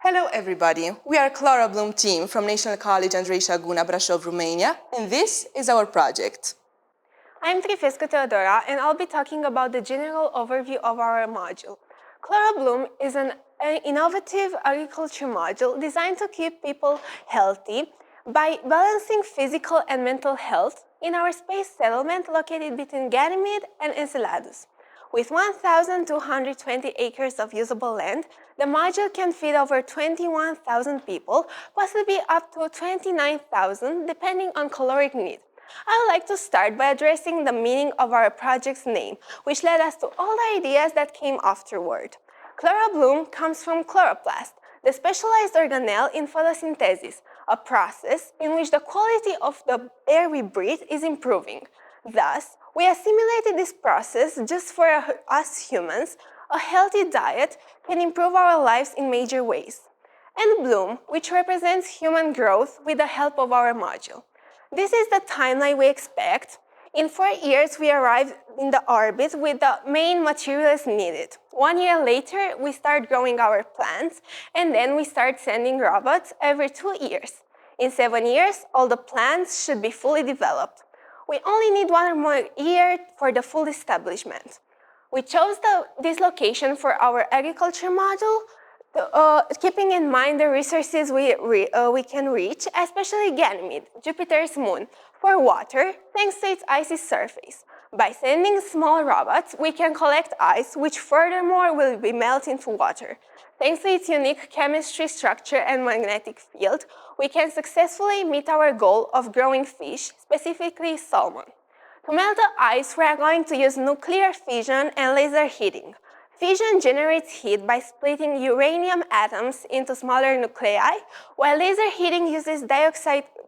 Hello everybody, we are ChloroBloom team from National College Andrei, Saguna, Brasov, Romania, and this is our project. I'm Trifescu Teodora, and I'll be talking about the general overview of our module. ChloroBloom is an innovative agriculture module designed to keep people healthy by balancing physical and mental health in our space settlement located between Ganymede and Enceladus. With 1,220 acres of usable land, the module can feed over 21,000 people, possibly up to 29,000 depending on caloric need. I would like to start by addressing the meaning of our project's name, which led us to all the ideas that came afterward. ChloroBloom comes from chloroplast, the specialized organelle in photosynthesis, a process in which the quality of the air we breathe is improving. Thus, we assimilated this process just for us humans. A healthy diet can improve our lives in major ways. And bloom, which represents human growth with the help of our module. This is the timeline we expect. In 4 years, we arrive in the orbit with the main materials needed. 1 year later, we start growing our plants, and then we start sending robots every 2 years. In 7 years, all the plants should be fully developed. We only need 1 more year for the full establishment. We chose this location for our agriculture module, keeping in mind the resources we can reach, especially Ganymede, Jupiter's moon, for water, thanks to its icy surface. By sending small robots, we can collect ice, which furthermore will be melted into water. Thanks to its unique chemistry, structure, and magnetic field, we can successfully meet our goal of growing fish, specifically salmon. To melt the ice, we are going to use nuclear fission and laser heating. Fission generates heat by splitting uranium atoms into smaller nuclei, while laser heating uses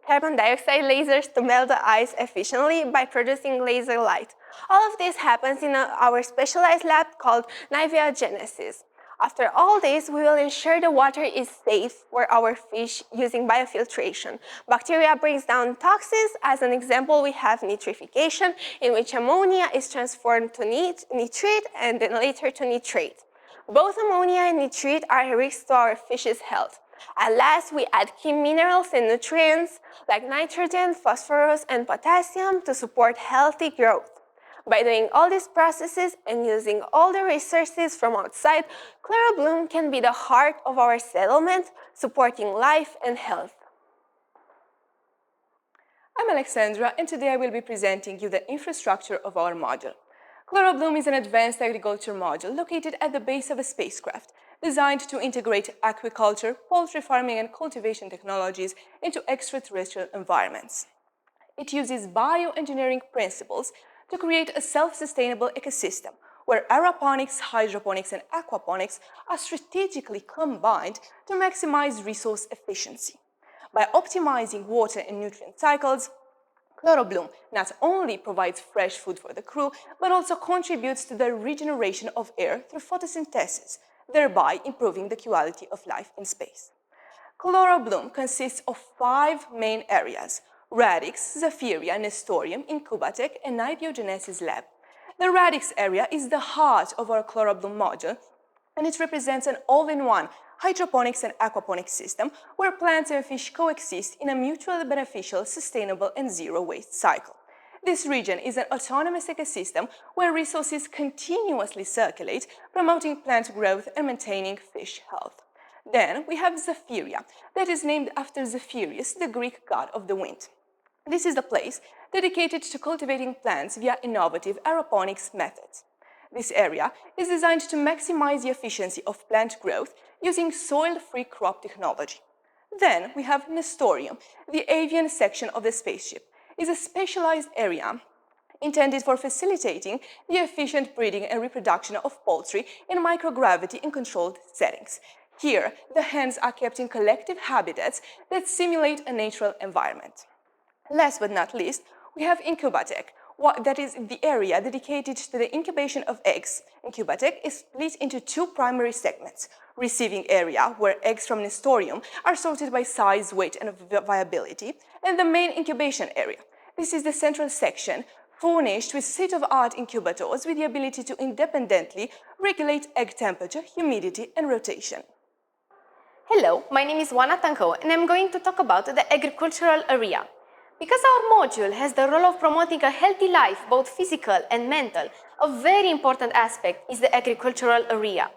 carbon dioxide lasers to melt the ice efficiently by producing laser light. All of this happens in our specialized lab called Nivea-Genesis. After all this, we will ensure the water is safe for our fish using biofiltration. Bacteria brings down toxins. As an example, we have nitrification, in which ammonia is transformed to nitrate and then later to nitrate. Both ammonia and nitrate are a risk to our fish's health. At last, we add key minerals and nutrients like nitrogen, phosphorus, and potassium to support healthy growth. By doing all these processes and using all the resources from outside, ChloroBloom can be the heart of our settlement, supporting life and health. I'm Alexandra, and today I will be presenting you the infrastructure of our module. ChloroBloom is an advanced agriculture module located at the base of a spacecraft, designed to integrate aquaculture, poultry farming, and cultivation technologies into extraterrestrial environments. It uses bioengineering principles to create a self-sustainable ecosystem where aeroponics, hydroponics, and aquaponics are strategically combined to maximize resource efficiency. By optimizing water and nutrient cycles, ChloroBloom not only provides fresh food for the crew, but also contributes to the regeneration of air through photosynthesis, thereby improving the quality of life in space. ChloroBloom consists of 5 main areas: Radix, Zephyria, Nestorium, Incubatech, and Nibiogenesis lab. The Radix area is the heart of our ChloroBloom module, and it represents an all-in-one hydroponics and aquaponics system where plants and fish coexist in a mutually beneficial, sustainable, and zero-waste cycle. This region is an autonomous ecosystem where resources continuously circulate, promoting plant growth and maintaining fish health. Then we have Zephyria, that is named after Zephyrus, the Greek god of the wind. This is the place dedicated to cultivating plants via innovative aeroponics methods. This area is designed to maximize the efficiency of plant growth using soil-free crop technology. Then we have Nestorium, the avian section of the spaceship. It is a specialized area intended for facilitating the efficient breeding and reproduction of poultry in microgravity and controlled settings. Here, the hens are kept in collective habitats that simulate a natural environment. Last but not least, we have Incubatech, that is the area dedicated to the incubation of eggs. Incubatech is split into 2 primary segments: receiving area, where eggs from Nestorium are sorted by size, weight, and viability, and the main incubation area. This is the central section, furnished with state-of-the-art incubators with the ability to independently regulate egg temperature, humidity, and rotation. Hello, my name is Oana Tancau and I'm going to talk about the agricultural area. Because our module has the role of promoting a healthy life, both physical and mental, a very important aspect is the agricultural area.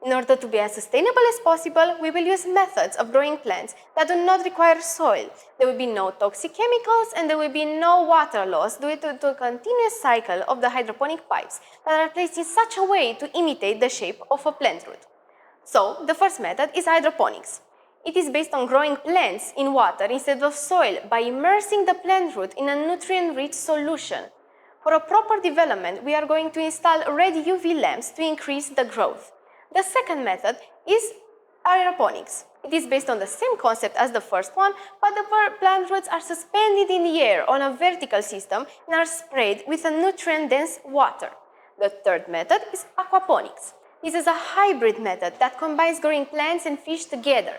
In order to be as sustainable as possible, we will use methods of growing plants that do not require soil. There will be no toxic chemicals and there will be no water loss due to a continuous cycle of the hydroponic pipes that are placed in such a way to imitate the shape of a plant root. So, the first method is hydroponics. It is based on growing plants in water instead of soil by immersing the plant root in a nutrient-rich solution. For a proper development, we are going to install red UV lamps to increase the growth. The second method is aeroponics. It is based on the same concept as the first one, but the plant roots are suspended in the air on a vertical system and are sprayed with a nutrient-dense water. The third method is aquaponics. This is a hybrid method that combines growing plants and fish together.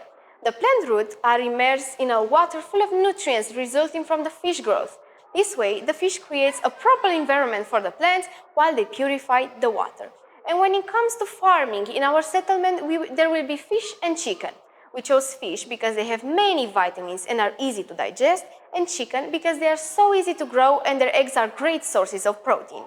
The plant roots are immersed in a water full of nutrients resulting from the fish growth. This way, the fish creates a proper environment for the plants while they purify the water. And when it comes to farming, in our settlement, there will be fish and chicken. We chose fish because they have many vitamins and are easy to digest, and chicken because they are so easy to grow and their eggs are great sources of protein.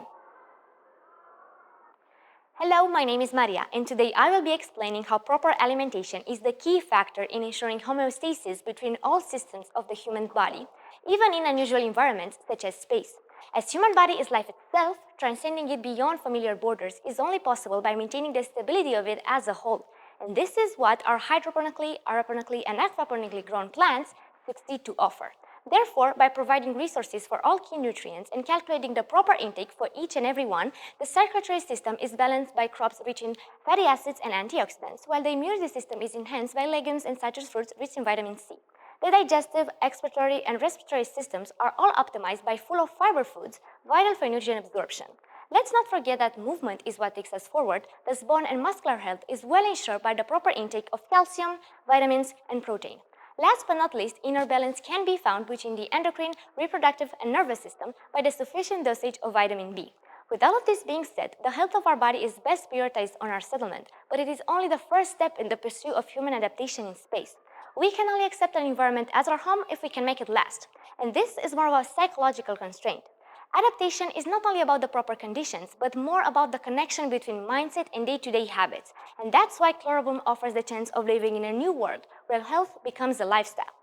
Hello, my name is Maria, and today I will be explaining how proper alimentation is the key factor in ensuring homeostasis between all systems of the human body, even in unusual environments such as space. As human body is life itself, transcending it beyond familiar borders is only possible by maintaining the stability of it as a whole. And this is what our hydroponically, aeroponically, and aquaponically grown plants succeed to offer. Therefore, by providing resources for all key nutrients and calculating the proper intake for each and every one, the circulatory system is balanced by crops rich in fatty acids and antioxidants, while the immunity system is enhanced by legumes and citrus fruits rich in vitamin C. The digestive, expiratory, and respiratory systems are all optimized by full of fiber foods, vital for nutrient absorption. Let's not forget that movement is what takes us forward, thus bone and muscular health is well ensured by the proper intake of calcium, vitamins, and protein. Last but not least, inner balance can be found between the endocrine, reproductive, and nervous system by the sufficient dosage of vitamin B. With all of this being said, the health of our body is best prioritized on our settlement, but it is only the first step in the pursuit of human adaptation in space. We can only accept an environment as our home if we can make it last, and this is more of a psychological constraint. Adaptation is not only about the proper conditions, but more about the connection between mindset and day-to-day habits. And that's why ChloroBloom offers the chance of living in a new world where health becomes a lifestyle.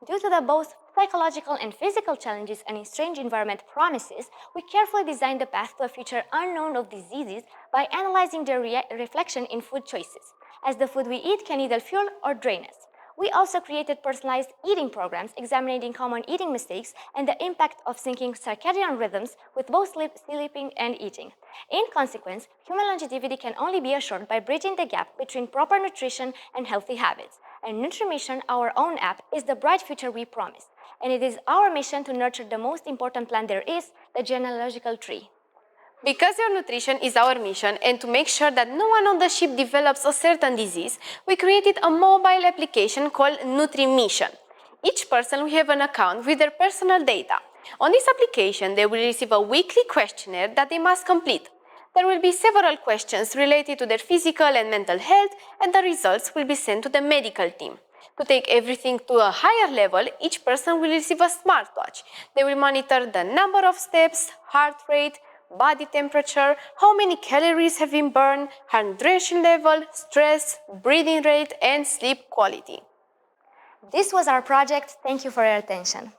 Due to the both psychological and physical challenges an strange environment promises, we carefully designed the path to a future unknown of diseases by analyzing their reflection in food choices, as the food we eat can either fuel or drain us. We also created personalized eating programs examining common eating mistakes and the impact of syncing circadian rhythms with both sleeping and eating. In consequence, human longevity can only be assured by bridging the gap between proper nutrition and healthy habits. And Nutrimission, our own app, is the bright future we promise. And it is our mission to nurture the most important plant there is, the genealogical tree. Because your nutrition is our mission and to make sure that no one on the ship develops a certain disease, we created a mobile application called Nutrimission. Each person will have an account with their personal data. On this application, they will receive a weekly questionnaire that they must complete. There will be several questions related to their physical and mental health, and the results will be sent to the medical team. To take everything to a higher level, each person will receive a smartwatch. They will monitor the number of steps, heart rate, body temperature, how many calories have been burned, hydration level, stress, breathing rate, and sleep quality. This was our project. Thank you for your attention.